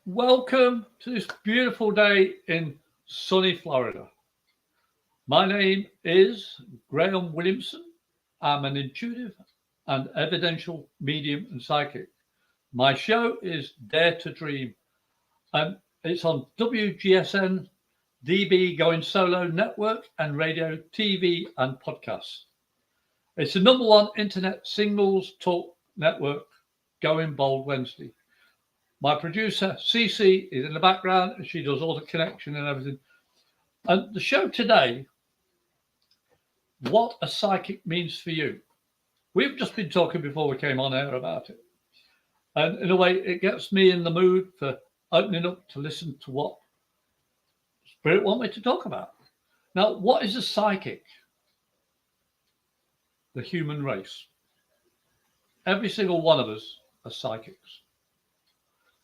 Welcome to this beautiful day in sunny Florida. My name is Graham Williamson. I'm an intuitive and evidential medium and psychic. My show is Dare to Dream, and it's on WGSN-DB Going Solo Network and radio, TV, and podcasts. It's the number one internet singles talk network, Going Bold Wednesday. My producer, Cece, is in the background and she does all the connection and everything. And the show today, what a psychic means for you. We've just been talking before we came on air about it. And in a way, it gets me in the mood for opening up to listen to what Spirit want me to talk about. Now, what is a psychic? The human race. Every single one of us are psychics.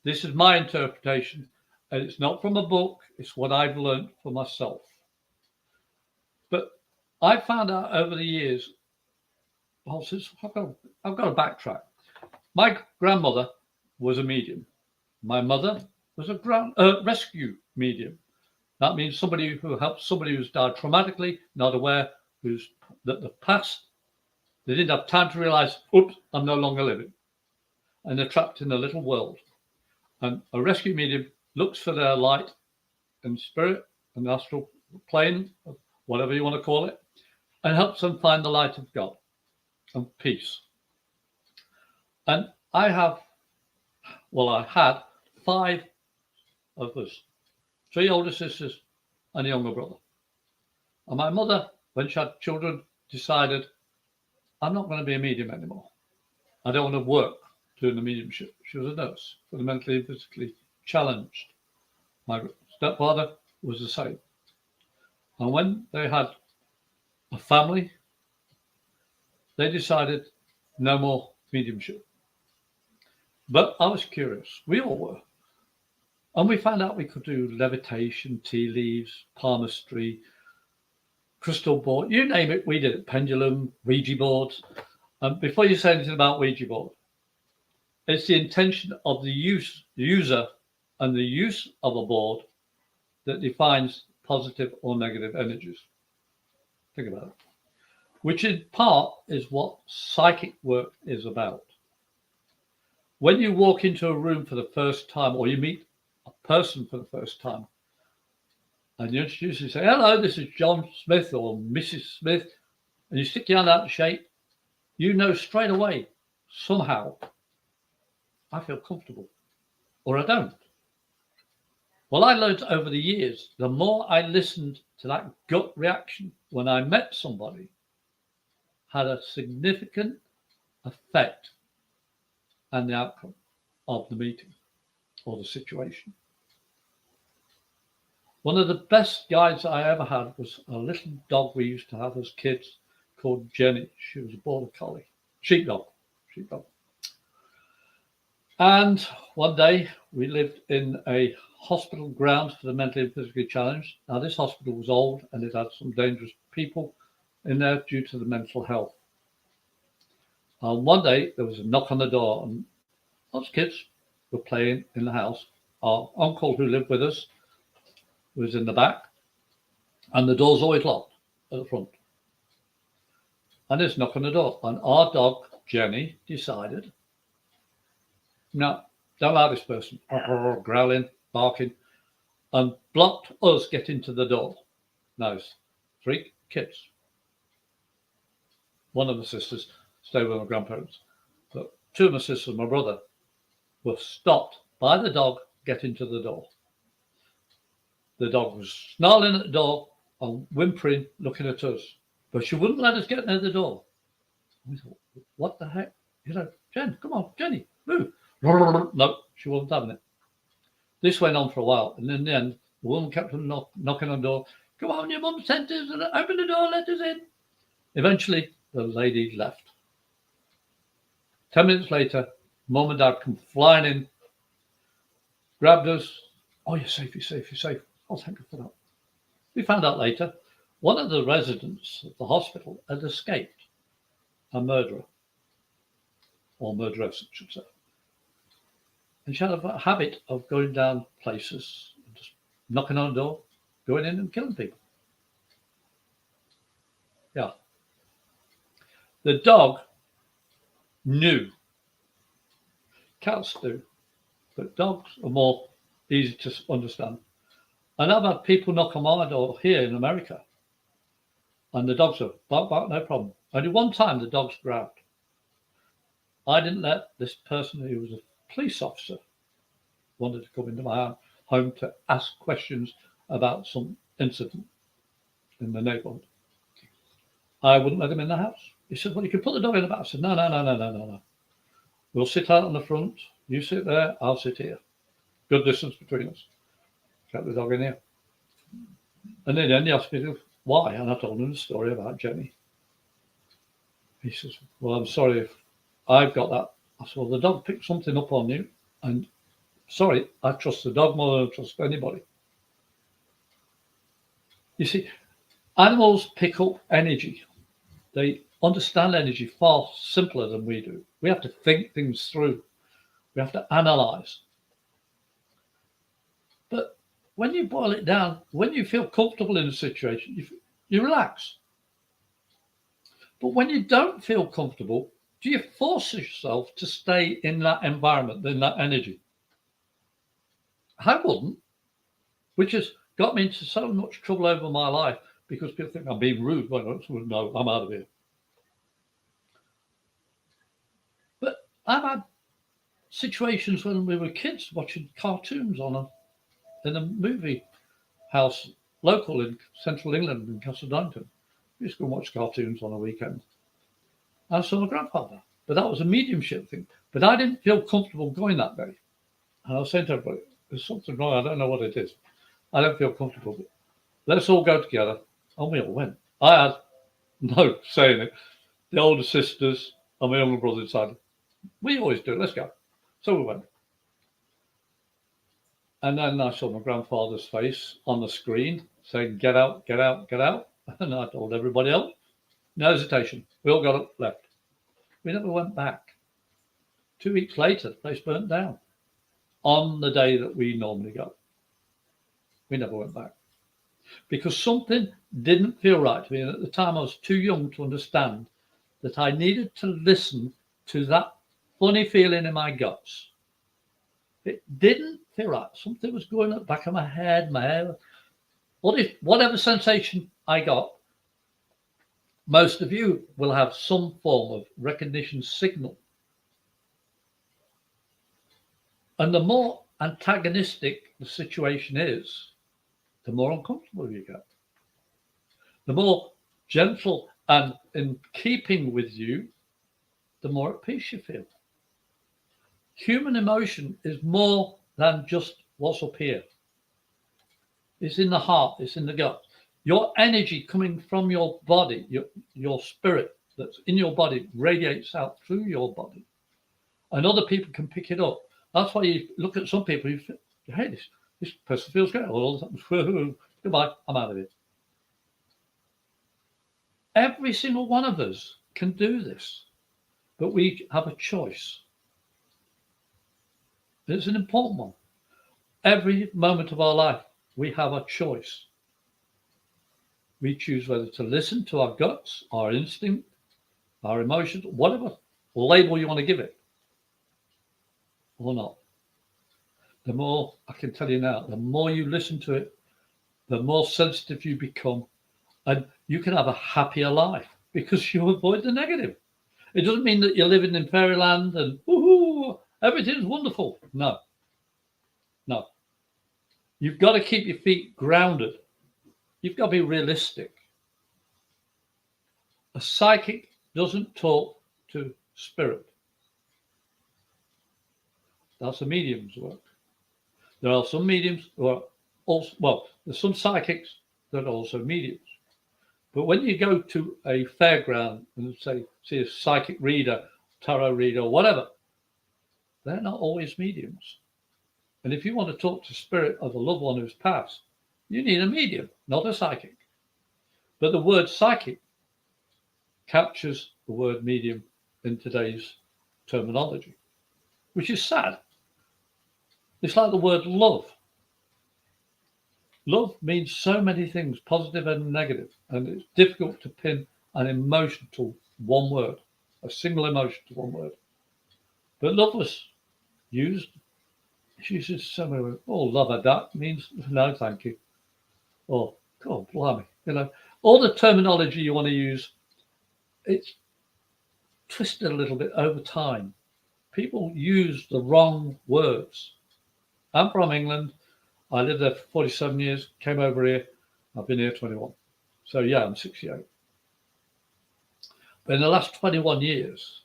This is my interpretation, and it's not from a book, it's what I've learned for myself. But I found out over the years, I've got to backtrack. My grandmother was a medium. My mother was a rescue medium. That means somebody who helps somebody who's died traumatically, not aware that the past, they didn't have time to realize, oops, I'm no longer living. And they're trapped in a little world. And a rescue medium looks for their light and spirit and astral plane, whatever you want to call it, and helps them find the light of God and peace. And I had 5 of us, 3 older sisters and a younger brother. And my mother, when she had children, decided, I'm not going to be a medium anymore. I don't want to work doing the mediumship. She was a nurse for the mentally and physically challenged. My stepfather was the same. And when they had a family, they decided no more mediumship. But I was curious. We all were. And we found out we could do levitation, tea leaves, palmistry, crystal board, you name it, we did it. Pendulum, Ouija boards. And before you say anything about Ouija board, it's the intention of the user and the use of a board that defines positive or negative energies. Think about it. Which in part is what psychic work is about. When you walk into a room for the first time or you meet a person for the first time and you introduce and say, hello, this is John Smith or Mrs. Smith, and you stick your hand out and shake, you know straight away, somehow, I feel comfortable, or I don't. Well, I learned over the years, the more I listened to that gut reaction when I met somebody, had a significant effect on the outcome of the meeting or the situation. One of the best guides I ever had was a little dog we used to have as kids called Jenny. She was a border collie, sheepdog. And one day we lived in a hospital ground for the mentally and physically challenged. Now, this hospital was old and it had some dangerous people in there due to the mental health. And one day there was a knock on the door and us kids were playing in the house. Our uncle who lived with us was in the back and the door's always locked at the front. And there's a knock on the door and our dog, Jenny, decided, no, don't allow this person, growling, barking, and blocked us getting to the door. Now, 3 kids. One of the sisters stayed with my grandparents, but 2 of my sisters and my brother were stopped by the dog getting to the door. The dog was snarling at the door and whimpering, looking at us, but she wouldn't let us get near the door. We thought, what the heck? Jen, come on, Jenny, move. No, she wasn't having it. This went on for a while, and in the end, the woman kept on knocking on the door. Come on, your mum sent us, open the door, let us in. Eventually, the lady left. 10 minutes later, mum and dad come flying in, grabbed us. Oh, you're safe, you're safe, you're safe. Oh, thank you for that. We found out later, one of the residents of the hospital had escaped, a murderer, or murderess, I should say. And she had a habit of going down places, just knocking on the door, going in and killing people. Yeah. The dog knew. Cats do, but dogs are more easy to understand. And I've had people knock on my door here in America, and the dogs are bark, bark, no problem. Only one time the dogs growled. I didn't let this person who was a police officer wanted to come into my home to ask questions about some incident in the neighborhood. I wouldn't let him in the house. He said, well, you can put the dog in the back. I said, no. We'll sit out on the front. You sit there, I'll sit here. Good distance between us. Kept the dog in here. And then he asked me why, and I told him the story about Jenny. He says, well, I'm sorry if I've got that. I said, well, the dog picked something up on you, and sorry, I trust the dog more than I trust anybody. You see, animals pick up energy. They understand energy far simpler than we do. We have to think things through. We have to analyze. But when you boil it down, when you feel comfortable in a situation, you relax. But when you don't feel comfortable, do you force yourself to stay in that environment, in that energy? I wouldn't, which has got me into so much trouble over my life because people think I'm being rude. Well, no, I'm out of here. But I've had situations when we were kids watching cartoons in a movie house local in central England in Castle Donington. We used to go and watch cartoons on a weekend. I saw my grandfather, but that was a mediumship thing. But I didn't feel comfortable going that day. And I was saying to everybody, there's something wrong, I don't know what it is. I don't feel comfortable, but let's all go together. And we all went. I had no say in it. The older sisters and my younger brother decided, we always do it, let's go. So we went. And then I saw my grandfather's face on the screen saying, get out, get out, get out. And I told everybody else, no hesitation. We all got up, left. We never went back. 2 weeks later, the place burnt down on the day that we normally go. We never went back because something didn't feel right to me. And at the time, I was too young to understand that I needed to listen to that funny feeling in my guts. It didn't feel right. Something was going at the back of my head, my hair. Whatever sensation I got, most of you will have some form of recognition signal. And the more antagonistic the situation is, the more uncomfortable you get. The more gentle and in keeping with you, the more at peace you feel. Human emotion is more than just what's up here. It's in the heart, it's in the gut. Your energy coming from your body, your spirit that's in your body radiates out through your body. And other people can pick it up. That's why you look at some people, you feel, hey, this person feels great. All of a sudden, goodbye, I'm out of it. Every single one of us can do this, but we have a choice. It's an important one. Every moment of our life, we have a choice. We choose whether to listen to our guts, our instinct, our emotions, whatever label you want to give it, or not. The more, I can tell you now, the more you listen to it, the more sensitive you become, and you can have a happier life because you avoid the negative. It doesn't mean that you're living in fairyland and woohoo, everything's wonderful. No. You've got to keep your feet grounded. You've got to be realistic. A psychic doesn't talk to spirit. That's a medium's work. There are some mediums who are also, well, there's some psychics that are also mediums. But when you go to a fairground and say, see a psychic reader, tarot reader, whatever, they're not always mediums. And if you want to talk to spirit of a loved one who's passed, you need a medium, not a psychic. But the word psychic captures the word medium in today's terminology, which is sad. It's like the word love. Love means so many things, positive and negative, and it's difficult to pin an emotion to one word, a single emotion to one word. But love was used. She uses so many words. Oh, love her, that means no, thank you. Oh, God, blimey. All the terminology you want to use, it's twisted a little bit over time. People use the wrong words. I'm from England. I lived there for 47 years, came over here. I've been here 21. So, yeah, I'm 68. But in the last 21 years,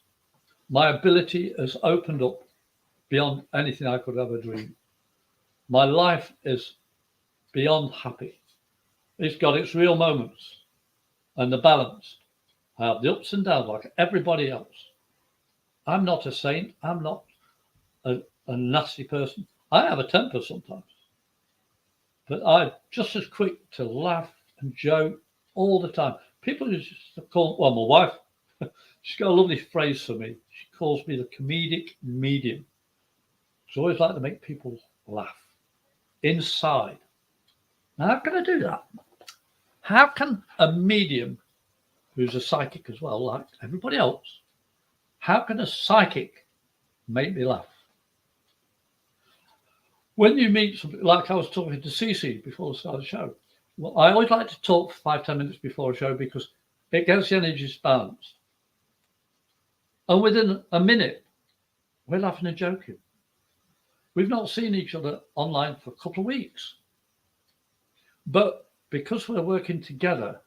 my ability has opened up beyond anything I could ever dream. My life is beyond happy. It's got its real moments and the balance. I have the ups and downs like everybody else. I'm not a saint. I'm not a nasty person. I have a temper sometimes. But I'm just as quick to laugh and joke all the time. People used to call, well, my wife, she's got a lovely phrase for me. She calls me the comedic medium. It's always like to make people laugh inside. Now, how can I do that? How can a medium who's a psychic as well, like everybody else, how can a psychic make me laugh? When you meet somebody, like I was talking to Cece before the start of the show, well, I always like to talk for 5-10 minutes before a show because it gets the energies balanced. And within a minute, we're laughing and joking. We've not seen each other online for a couple of weeks. But because we're working together,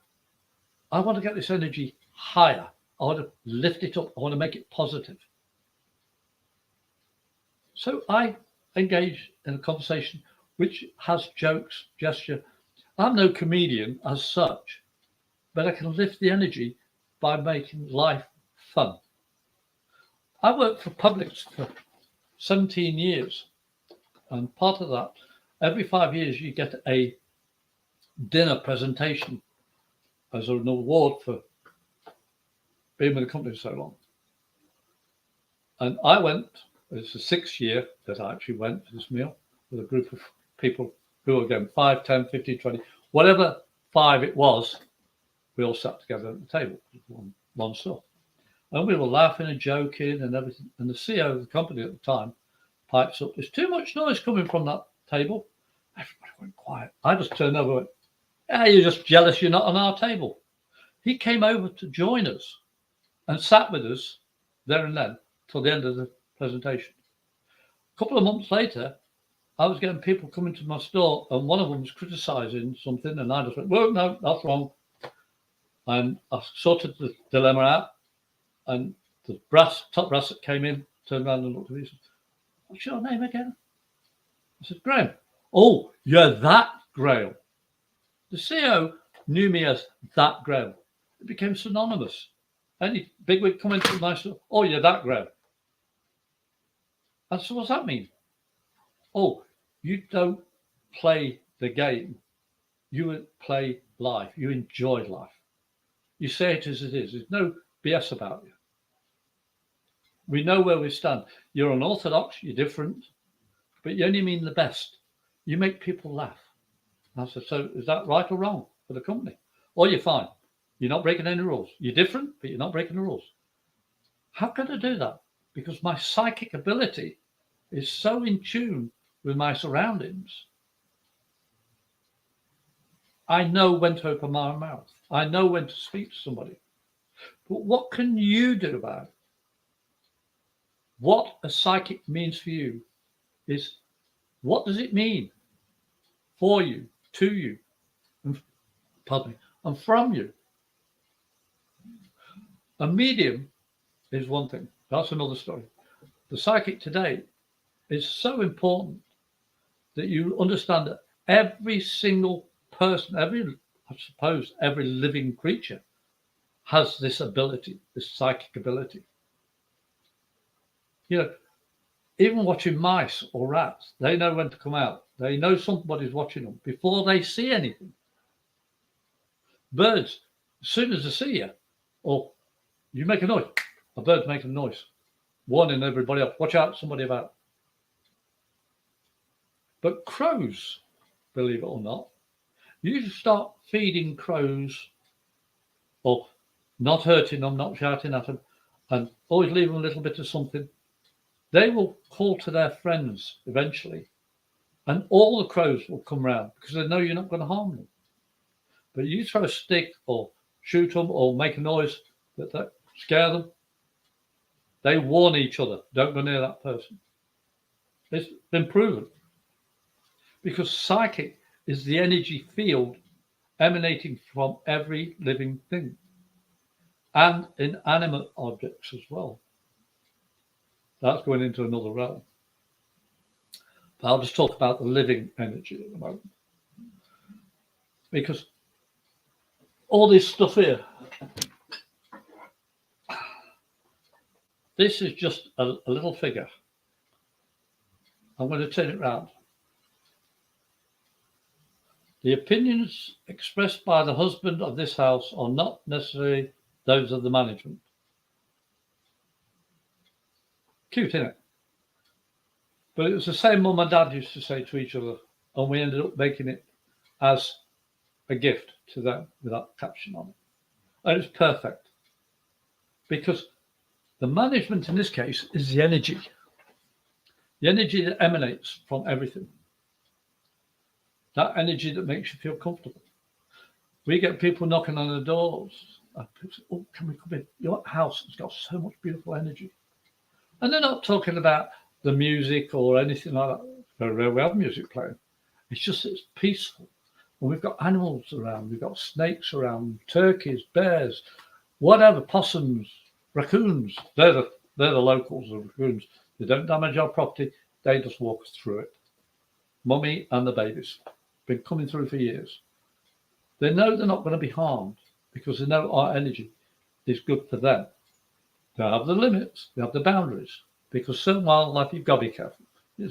I want to get this energy higher. I want to lift it up. I want to make it positive. So I engage in a conversation which has jokes, gesture. I'm no comedian as such, but I can lift the energy by making life fun. I worked for Publix for 17 years, and part of that, every 5 years you get a dinner presentation as an award for being with the company for so long. And I went, it's the 6th year that I actually went for this meal with a group of people who were again 5, 10, 15, 20, whatever 5 it was, we all sat together at the table, one stuff. And we were laughing and joking and everything. And the CEO of the company at the time pipes up, there's too much noise coming from that table. Everybody went quiet. I just turned over and went, yeah, you're just jealous you're not on our table. He came over to join us and sat with us there and then till the end of the presentation. A couple of months later, I was getting people coming to my store and one of them was criticizing something and I just went, well, no, that's wrong. And I sorted the dilemma out and the top brass that came in turned around and looked at me and said, what's your name again? I said, Graham. Oh, you're that Graham. The CEO knew me as that Graham. It became synonymous. Any bigwig come into my store, oh, you're that Graham. And so what's that mean? Oh, you don't play the game. You play life. You enjoy life. You say it as it is. There's no BS about you. We know where we stand. You're unorthodox, you're different, but you only mean the best. You make people laugh. I said, so is that right or wrong for the company? Or you're fine. You're not breaking any rules. You're different, but you're not breaking the rules. How can I do that? Because my psychic ability is so in tune with my surroundings. I know when to open my mouth. I know when to speak to somebody. But what can you do about it? What a psychic means for you is, what does it mean for you, to you, and, and from you? A medium is one thing. That's another story. The psychic today is so important that you understand that every single person, every living creature has this ability, this psychic ability. You know, even watching mice or rats, they know when to come out. They know somebody's watching them before they see anything. Birds, as soon as they see you, or you make a noise, a bird's making a noise, warning everybody else, watch out, somebody about. But crows, believe it or not, you start feeding crows or not hurting them, not shouting at them, and always leave them a little bit of something, they will call to their friends eventually, and all the crows will come round because they know you're not going to harm them. But you throw a stick or shoot them or make a noise that scare them, they warn each other, don't go near that person. It's been proven. Because psychic is the energy field emanating from every living thing and inanimate objects as well. That's going into another realm. But I'll just talk about the living energy at the moment. Because all this stuff here, this is just a little figure. I'm going to turn it round. The opinions expressed by the husband of this house are not necessarily those of the management. Cute, isn't it? But it was the same mum and dad used to say to each other, and we ended up making it as a gift to them with that caption on it. And it's perfect. Because the management in this case is the energy. The energy that emanates from everything. That energy that makes you feel comfortable. We get people knocking on the doors. People say, oh, can we come in? Your house has got so much beautiful energy. And they're not talking about the music or anything like that. Very rare we have music playing. It's just it's peaceful. And we've got animals around. We've got snakes around, turkeys, bears, whatever, possums, raccoons. They're the locals, the raccoons. They don't damage our property. They just walk us through it. Mummy and the babies. Been coming through for years. They know they're not going to be harmed because they know our energy is good for them. They have the limits, they have the boundaries, because certain wildlife you've got to be careful. You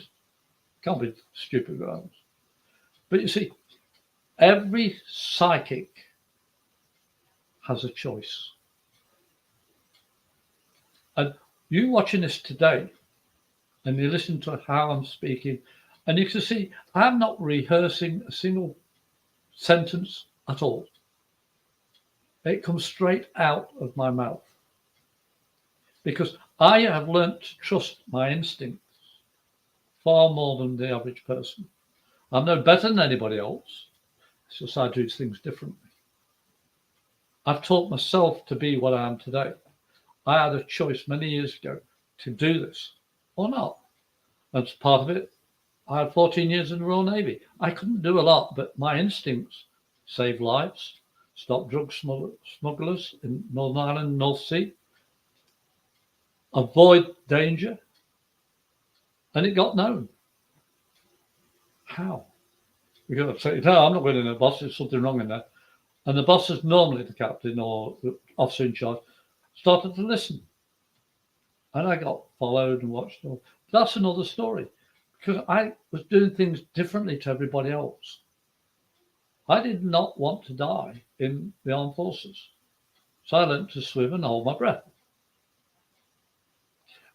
can't be stupid with animals. But you see, every psychic has a choice. And you watching this today, and you listen to how I'm speaking, and you can see I'm not rehearsing a single sentence at all. It comes straight out of my mouth. Because I have learnt to trust my instincts far more than the average person. I'm no better than anybody else. It's just I do things differently. I've taught myself to be what I am today. I had a choice many years ago to do this or not. That's part of it. I had 14 years in the Royal Navy. I couldn't do a lot, but my instincts save lives, stop drug smugglers in Northern Ireland, North Sea, avoid danger, and it got known. How? We've got to say, no, I'm not going in the boss, there's something wrong in there. And the boss is normally the captain or the officer in charge, started to listen. And I got followed and watched. That's another story. Because I was doing things differently to everybody else. I did not want to die in the armed forces. So I learned to swim and hold my breath.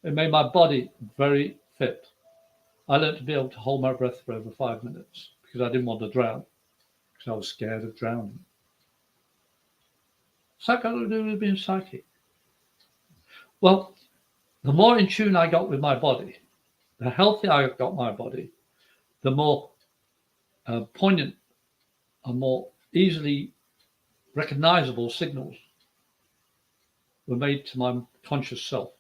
It made my body very fit. I learned to be able to hold my breath for over 5 minutes because I didn't want to drown, because I was scared of drowning. What's that got to do with being psychic? Well, the more in tune I got with my body, the healthier I got my body, the more poignant and more easily recognizable signals were made to my conscious self.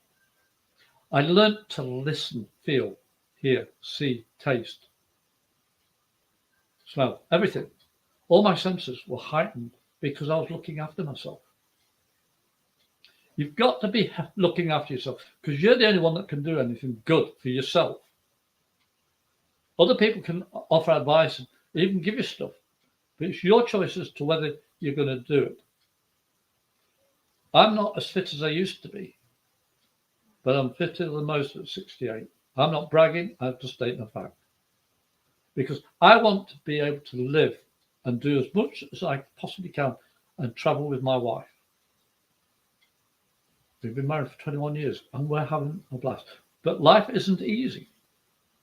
I learnt to listen, feel, hear, see, taste, smell, everything. All my senses were heightened because I was looking after myself. You've got to be looking after yourself because you're the only one that can do anything good for yourself. Other people can offer advice and even give you stuff, but it's your choice as to whether you're going to do it. I'm not as fit as I used to be, but I'm fitter than most at 68. I'm not bragging, I'm just stating a fact. Because I want to be able to live and do as much as I possibly can and travel with my wife. We've been married for 21 years and we're having a blast. But life isn't easy.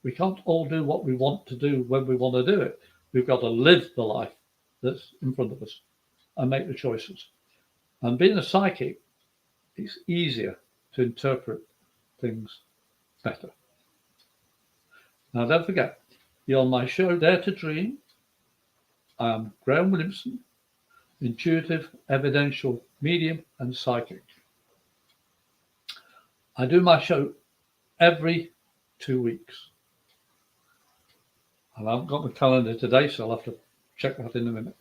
We can't all do what we want to do when we want to do it. We've got to live the life that's in front of us and make the choices. And being a psychic, it's easier to interpret things better. Now, don't forget, you're on my show, Dare to Dream. I'm Graham Williamson, intuitive, evidential medium and psychic. I do my show every 2 weeks. And I haven't got my calendar today, so I'll have to check that in a minute.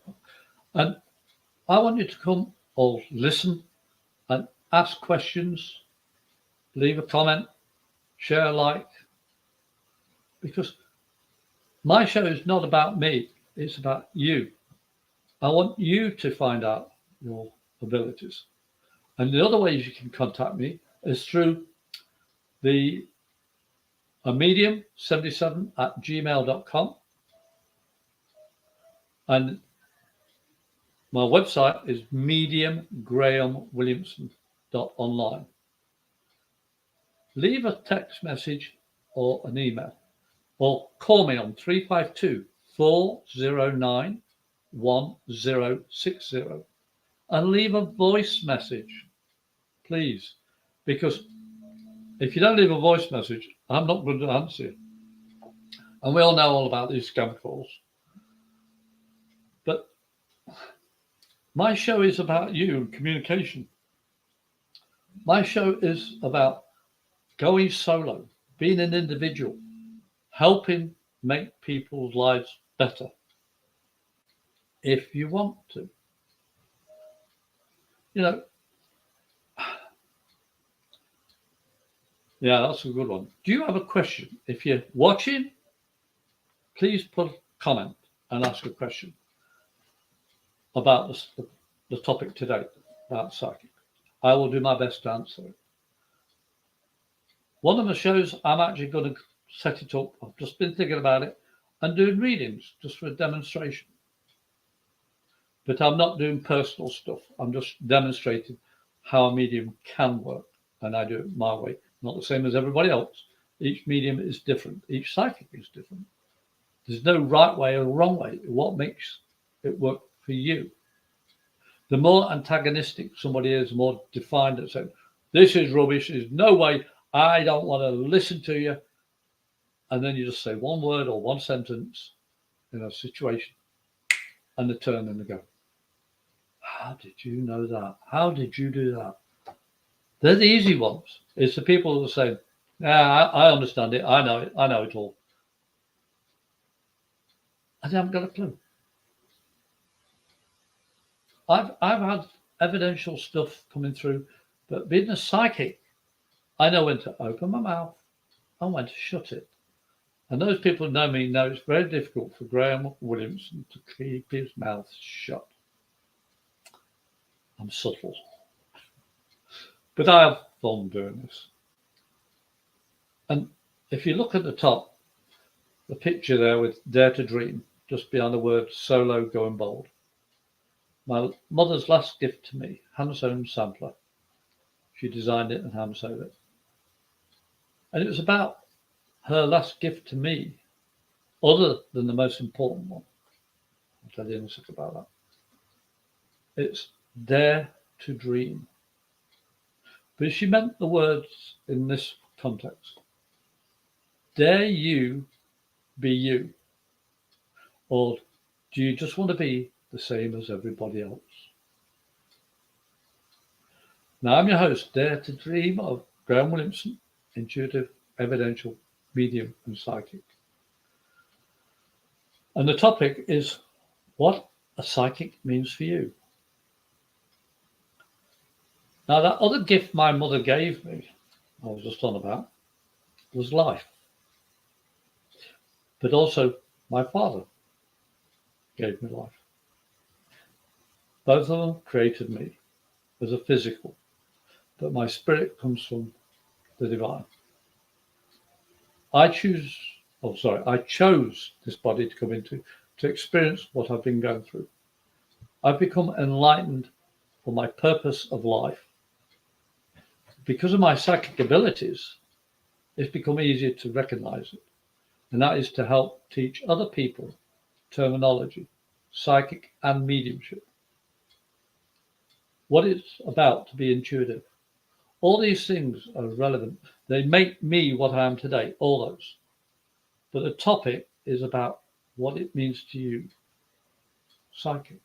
And I want you to come or listen and ask questions, leave a comment, share a like, because my show is not about me, it's about you. I want you to find out your abilities. And the other ways you can contact me is through the medium77@gmail.com. And my website is mediumgrahamwilliamson.online. Leave a text message or an email, or call me on 352-409-1060 and leave a voice message, please, because if you don't leave a voice message, I'm not going to answer you. And we all know all about these scam calls. But my show is about you and communication. My show is about going solo, being an individual, helping make people's lives better. If you want to. You know, yeah, that's a good one. Do you have a question? If you're watching, please put a comment and ask a question about the topic today, about psychic. I will do my best to answer it. One of the shows, I'm actually going to set it up. I've just been thinking about it and doing readings just for a demonstration. But I'm not doing personal stuff. I'm just demonstrating how a medium can work. And I do it my way, not the same as everybody else. Each medium is different. Each psychic is different. There's no right way or wrong way. What makes it work for you? The more antagonistic somebody is, the more defined and saying, this is rubbish, there's no way, I don't want to listen to you. And then you just say one word or one sentence in a situation and they turn and they go, how did you know that? How did you do that? They're the easy ones. It's the people who are saying, yeah, I understand it. I know it all. And they haven't got a clue. I've had evidential stuff coming through, but being a psychic, I know when to open my mouth and when to shut it. And those people who know me know it's very difficult for Graham Williamson to keep his mouth shut. I'm subtle. But I have fun doing this. And if you look at the top, the picture there with Dare to Dream, just behind the word solo going bold. My mother's last gift to me, hand-sewn sampler. She designed it and hand-sewed it. And it was about her last gift to me, other than the most important one. I'll tell you in a second about that. It's Dare to Dream. But she meant the words in this context. Dare you be you? Or do you just want to be the same as everybody else? Now, I'm your host, Dare to Dream of Graham Williamson, intuitive, evidential, medium and psychic. And the topic is what a psychic means for you. Now, that other gift my mother gave me, I was just on about, was life. But also my father gave me life. Both of them created me as a physical, but my spirit comes from the divine. I chose this body to come into to experience what I've been going through. I've become enlightened for my purpose of life. Because of my psychic abilities, it's become easier to recognize it. and that is to help teach other people terminology, psychic and mediumship. What it's about to be intuitive. All these things are relevant. They make me what I am today, all those. But the topic is about what it means to you, psychic.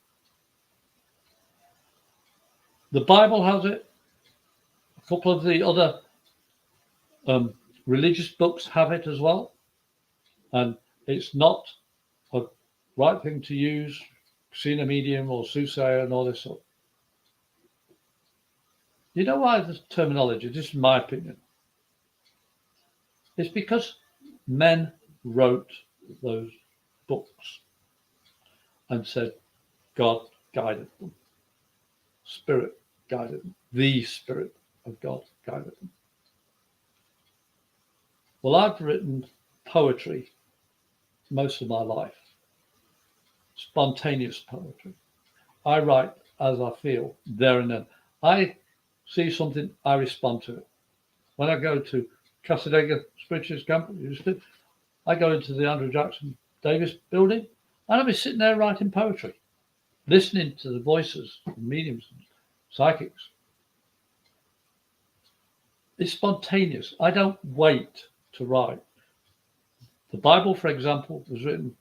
The Bible has it. A couple of the other religious books have it as well. And it's not a right thing to use, seeing a medium or soothsayer and all this sort. You know why the terminology, this is my opinion. It's because men wrote those books and said God guided them. Spirit guided them. The Spirit of God guided them. Well, I've written poetry most of my life. Spontaneous poetry. I write as I feel, there and then. I see something, I respond to it. When I go to Casadega Spiritualist Camp, I go into the Andrew Jackson Davis building and I'll be sitting there writing poetry, listening to the voices of mediums and psychics. It's spontaneous. I don't wait to write. The Bible, for example, was written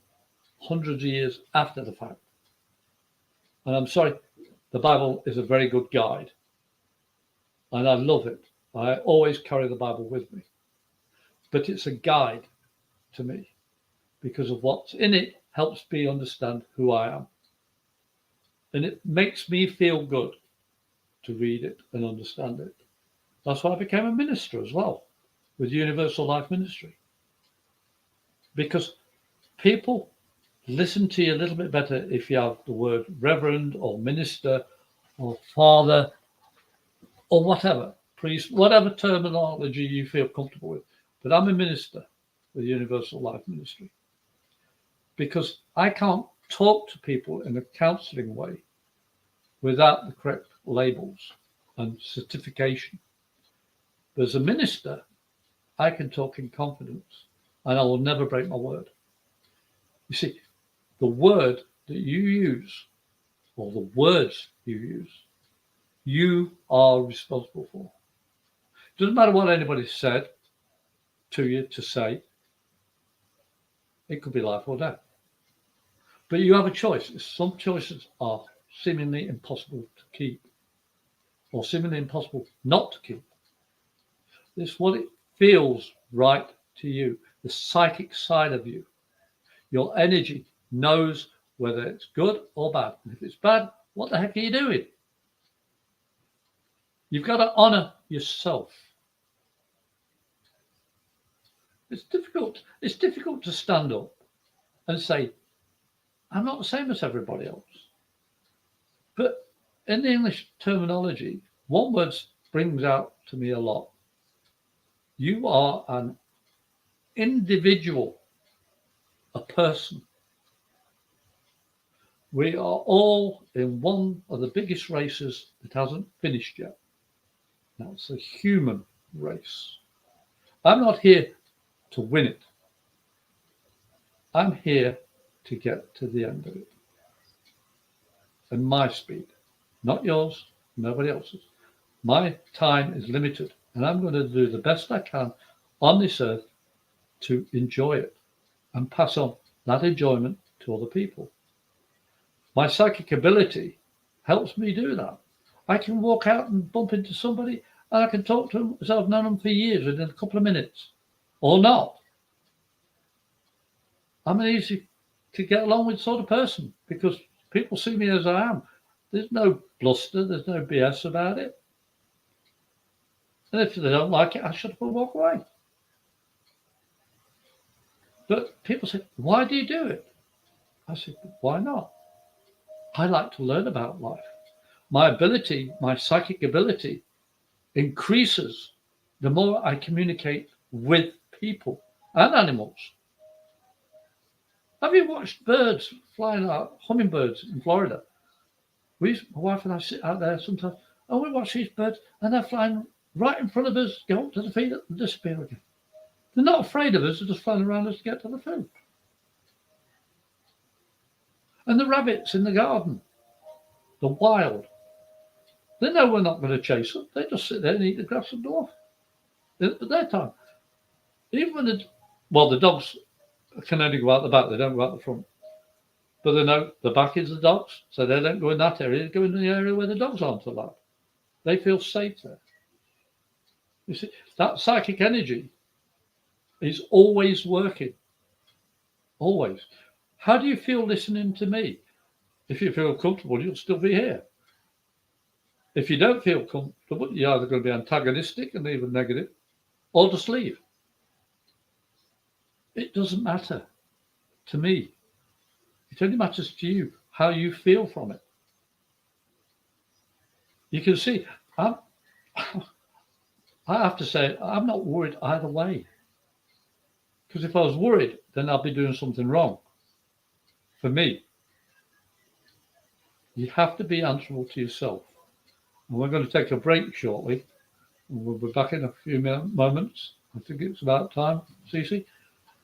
hundreds of years after the fact. And I'm sorry, the Bible is a very good guide. And I love it. I always carry the Bible with me. But it's a guide to me because of what's in it helps me understand who I am. And it makes me feel good to read it and understand it. That's why I became a minister as well with Universal Life Ministry. Because people listen to you a little bit better if you have the word reverend or minister or father or whatever, priest, whatever terminology you feel comfortable with. But I'm a minister with Universal Life Ministry because I can't talk to people in a counseling way without the correct labels and certification. But as a minister, I can talk in confidence and I will never break my word. You see, the word that you use or the words you use, you are responsible for. It doesn't matter what anybody said to you to say. It could be life or death. But you have a choice. Some choices are seemingly impossible to keep or seemingly impossible not to keep. It's what it feels right to you, the psychic side of you. Your energy knows whether it's good or bad. And if it's bad, what the heck are you doing? You've got to honor yourself. It's difficult to stand up and say, I'm not the same as everybody else. But in the English terminology, one word brings out to me a lot. You are an individual, a person. We are all in one of the biggest races that hasn't finished yet. That's the human race. I'm not here to win it. I'm here to get to the end of it. And my speed, not yours, nobody else's. My time is limited, and I'm going to do the best I can on this earth to enjoy it and pass on that enjoyment to other people. My psychic ability helps me do that. I can walk out and bump into somebody and I can talk to them as I've known them for years within a couple of minutes or not. I'm an easy to get along with sort of person because people see me as I am. There's no bluster, there's no BS about it. And if they don't like it, I shut up and walk away. But people say, why do you do it? I said, why not? I like to learn about life. My ability, my psychic ability increases the more I communicate with people and animals. Have you watched birds flying out, hummingbirds in Florida? My wife and I sit out there sometimes and we watch these birds and they're flying right in front of us, go up to the feet and disappear again. They're not afraid of us. They're just flying around us to get to the food. And the rabbits in the garden, the wild, they know we're not going to chase them. They just sit there and eat the grass and go off at their time. Even when the dogs can only go out the back. They don't go out the front. But they know the back is the dogs, so they don't go in that area. They go in the area where the dogs aren't allowed. They feel safe there. You see, that psychic energy is always working. Always. How do you feel listening to me? If you feel comfortable, you'll still be here. If you don't feel comfortable, you're either going to be antagonistic and even negative, or just leave. It doesn't matter to me. It only matters to you how you feel from it. You can see, I have to say, I'm not worried either way. Because if I was worried, then I'd be doing something wrong. For me, you have to be answerable to yourself. And we're going to take a break shortly. And we'll be back in a few moments. I think it's about time, Cece.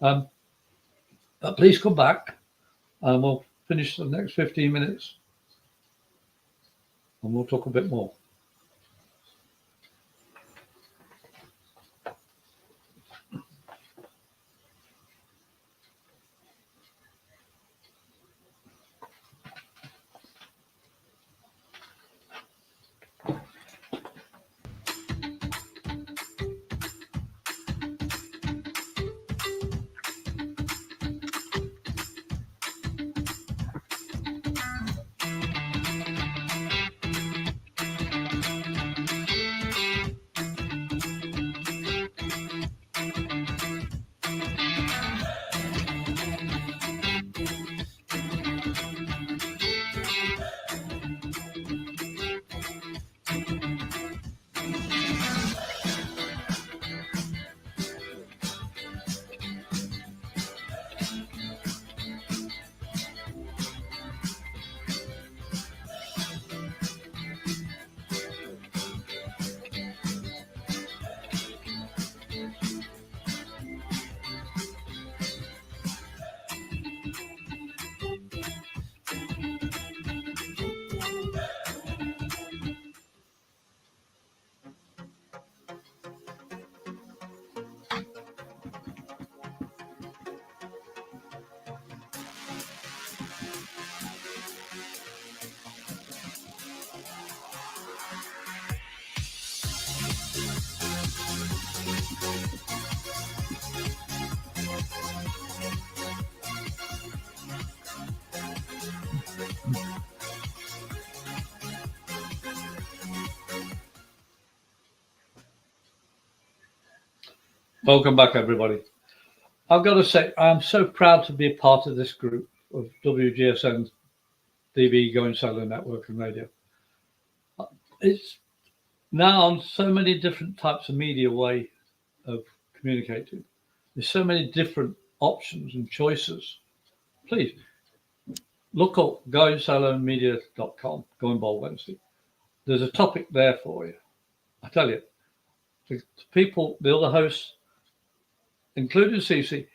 But please come back and we'll finish the next 15 minutes and we'll talk a bit more. Welcome back, everybody. I've got to say, I'm so proud to be a part of this group of WGSN-DB Going Cellular Network and Radio. It's now on so many different types of media way of communicating. There's so many different options and choices. Please look up goingcellularmedia.com, Going Bold Wednesday. There's a topic there for you. I tell you, the people, the other hosts, including Cece,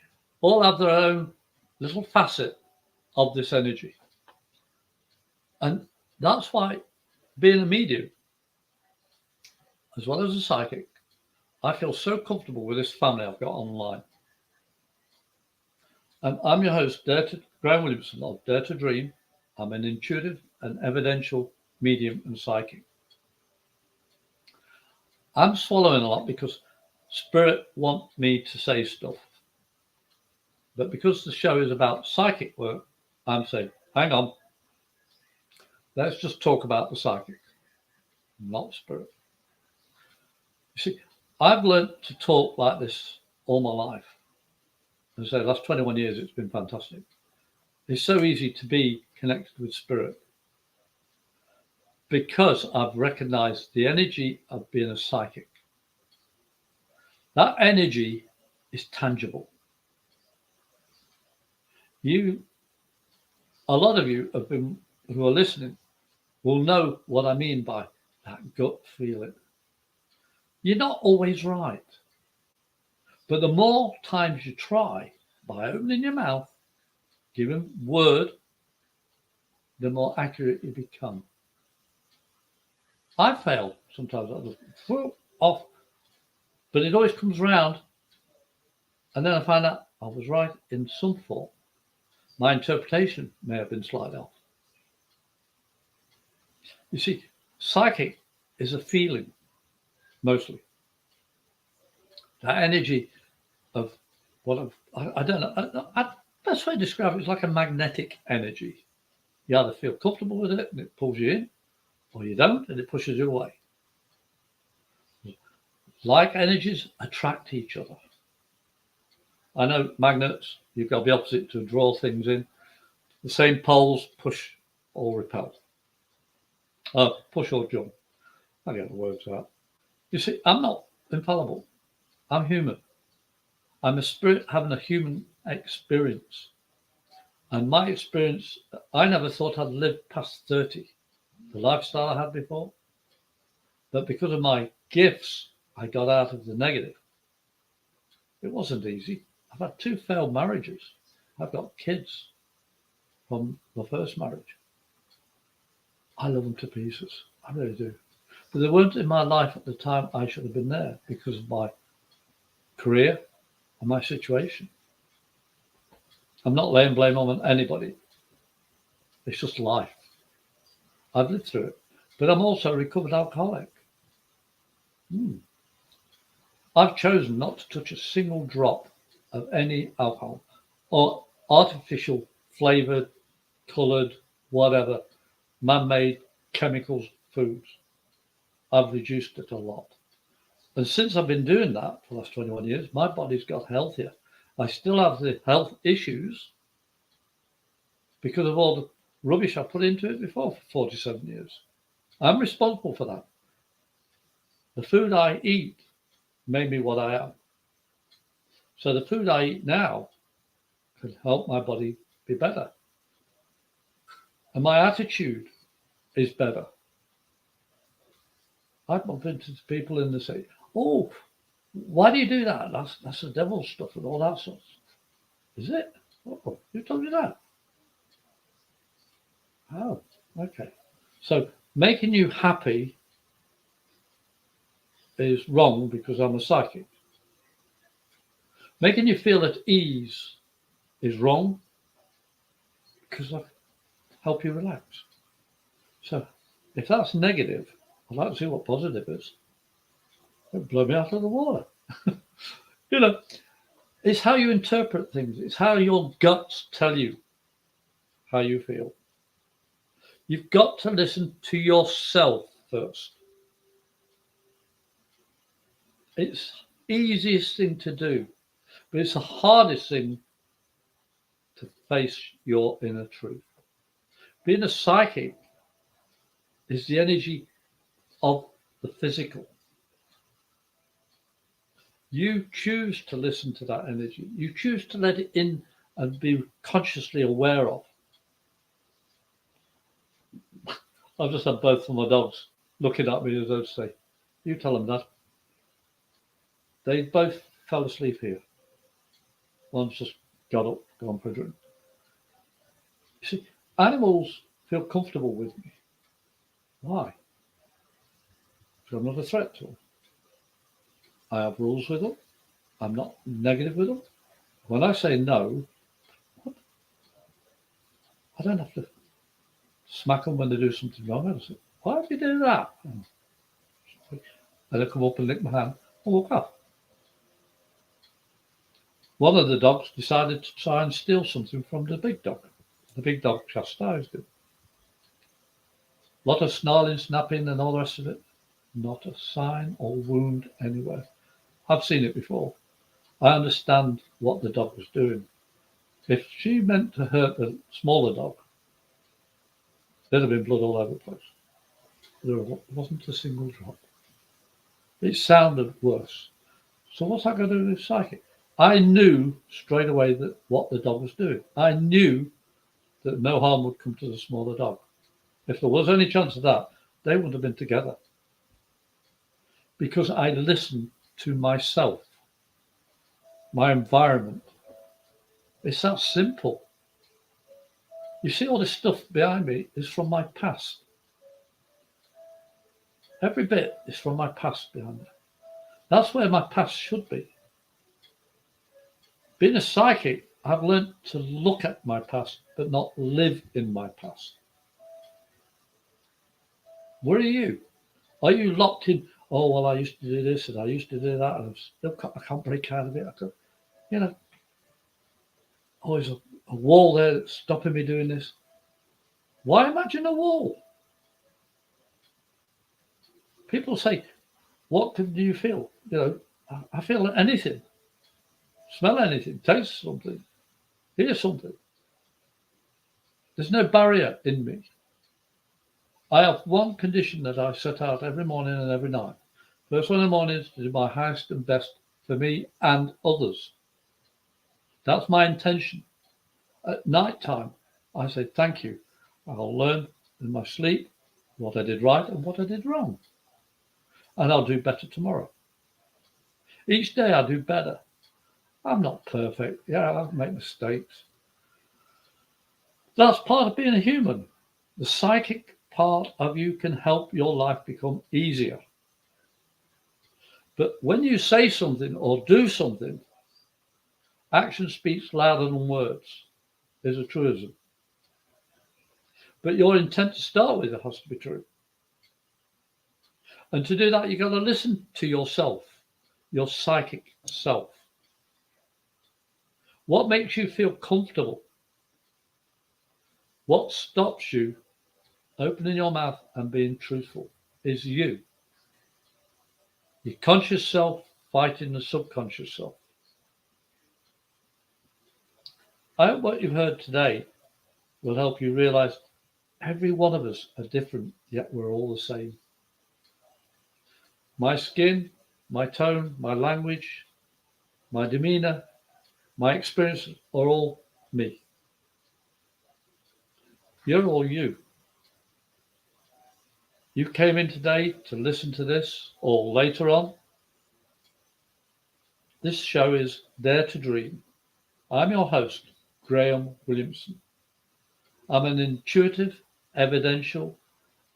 all have their own little facet of this energy. And that's why being a medium, as well as a psychic, I feel so comfortable with this family I've got online. And I'm your host, Graham Williamson of Dare to Dream. I'm an intuitive and evidential medium and psychic. I'm swallowing a lot because Spirit wants me to say stuff. But because the show is about psychic work, I'm saying, hang on. Let's just talk about the psychic, not spirit. You see, I've learned to talk like this all my life. As I say, the last 21 years, it's been fantastic. It's so easy to be connected with spirit because I've recognized the energy of being a psychic. That energy is tangible. A lot of you who are listening will know what I mean by that gut feeling. You're not always right, But the more times you try, by opening your mouth, giving word, the more accurate you become. I fail sometimes. I just off, but it always comes round, and then I find out I was right in some form. My interpretation may have been slightly off. You see, psychic is a feeling, mostly. That energy of what I don't know. Best way to describe it is like a magnetic energy. You either feel comfortable with it and it pulls you in, or you don't and it pushes you away. Like energies attract each other. I know magnets, you've got to be opposite to draw things in. The same poles push or repel. Push or jump. I get the words out. You see, I'm not infallible. I'm human. I'm a spirit having a human experience. And my experience, I never thought I'd live past 30, the lifestyle I had before. But because of my gifts, I got out of the negative. It wasn't easy. I've had 2 failed marriages. I've got kids from the first marriage. I love them to pieces. I really do. But they weren't in my life at the time I should have been there because of my career and my situation. I'm not laying blame on anybody. It's just life. I've lived through it. But I'm also a recovered alcoholic. I've chosen not to touch a single drop of any alcohol or artificial flavored, colored, whatever, man-made chemicals, foods. I've reduced it a lot. And since I've been doing that for the last 21 years, my body's got healthier. I still have the health issues because of all the rubbish I put into it before for 47 years. I'm responsible for that. The food I eat made me what I am. So the food I eat now can help my body be better. And my attitude is better. I bump into people and they say, "Oh, why do you do that? That's the devil's stuff and all that sort of stuff." Is it? Oh, who told you that? Oh, okay. So making you happy is wrong because I'm a psychic. Making you feel at ease is wrong because I help you relax. So if that's negative, I'd like to see what positive is. It'll blow me out of the water. You know, it's how you interpret things. It's how your guts tell you how you feel. You've got to listen to yourself first. It's the easiest thing to do, but it's the hardest thing to face your inner truth. Being a psychic is the energy of the physical. You choose to listen to that energy. You choose to let it in and be consciously aware of. I've just had both of my dogs looking at me as though to say, "You tell them that." They both fell asleep here. One's just got up, gone for a drink. You see, animals feel comfortable with me. Why? Because I'm not a threat to them. I have rules with them. I'm not negative with them. When I say no, I don't have to smack them when they do something wrong. I say, "Why did you do that?" And they come up and lick my hand and walk off. One of the dogs decided to try and steal something from the big dog. The big dog chastised him. A lot of snarling, snapping, and all the rest of it. Not a sign or wound anywhere. I've seen it before. I understand what the dog was doing. If she meant to hurt the smaller dog, there'd have been blood all over the place. There wasn't a single drop. It sounded worse. So what's that got to do with psychic? I knew straight away that what the dog was doing. I knew that no harm would come to the smaller dog. If there was any chance of that, they wouldn't have been together. Because I listened to myself. my environment. It's that simple. You see, all this stuff behind me is from my past. Every bit is from my past behind me. That's where my past should be. Being a psychic, I've learned to look at my past, but not live in my past. Where are you? Are you locked in? Oh, well, I used to do this and I used to do that, and I can't break out of it. Always a wall there that's stopping me doing this. Why imagine a wall? People say, what do you feel? I feel anything, smell anything, taste something, hear something. There's no barrier in me. I have one condition that I set out every morning and every night. First one in the morning is to do my highest and best for me and others. That's my intention. At night time, I say thank you. I'll learn in my sleep what I did right and what I did wrong. And I'll do better tomorrow. Each day I do better. I'm not perfect. Yeah, I make mistakes. That's part of being a human. The psychic part of you can help your life become easier. But when you say something or do something, action speaks louder than words. Is a truism. But your intent to start with has to be true. And to do that, you've got to listen to yourself, your psychic self. What makes you feel comfortable? What stops you opening your mouth and being truthful is you. Your conscious self fighting the subconscious self. I hope what you've heard today will help you realize every one of us are different, yet we're all the same. My skin, my tone, my language, my demeanor, my experience are all me. You're all you. You came in today to listen to this or later on. This show is Dare to Dream. I'm your host, Graham Williamson. I'm an intuitive, evidential,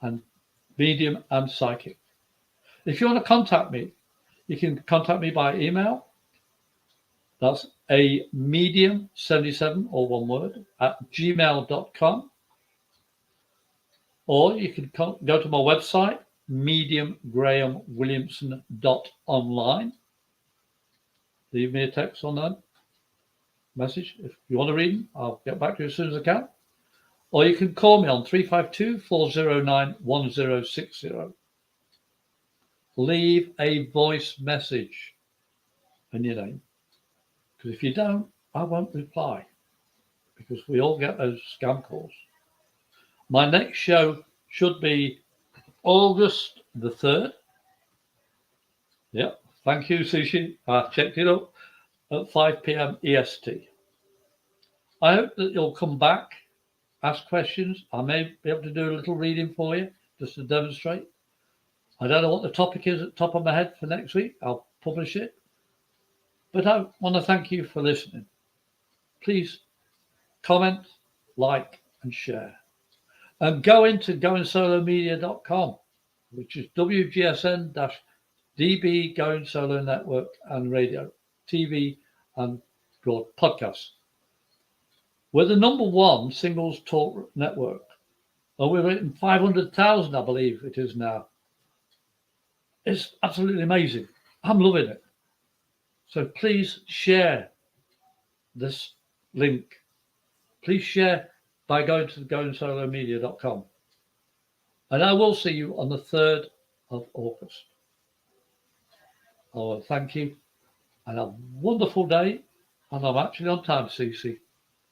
and medium and psychic. If you want to contact me, you can contact me by email. That's a medium77, all one word, at gmail.com. Or you can go to my website, mediumgrahamwilliamson.online. Leave me a text on that message. If you want to read them, I'll get back to you as soon as I can. Or you can call me on 352-409-1060. Leave a voice message and your name. Because if you don't, I won't reply. Because we all get those scam calls. My next show should be August the 3rd. Yep. Thank you, Sushi. I checked it up at 5 p.m. EST. I hope that you'll come back, ask questions. I may be able to do a little reading for you just to demonstrate. I don't know what the topic is at the top of my head for next week. I'll publish it. But I want to thank you for listening. Please comment, like, and share. And go into goingsolomedia.com, which is WGSN-DB Going Solo Network and Radio, TV and podcasts. We're the #1 singles talk network. And we're hitting 500,000, I believe it is now. It's absolutely amazing. I'm loving it. So please share this link. Please share by going to goingsolomedia.com. And I will see you on the 3rd of August. I want to thank you and have a wonderful day. And I'm actually on time, CC.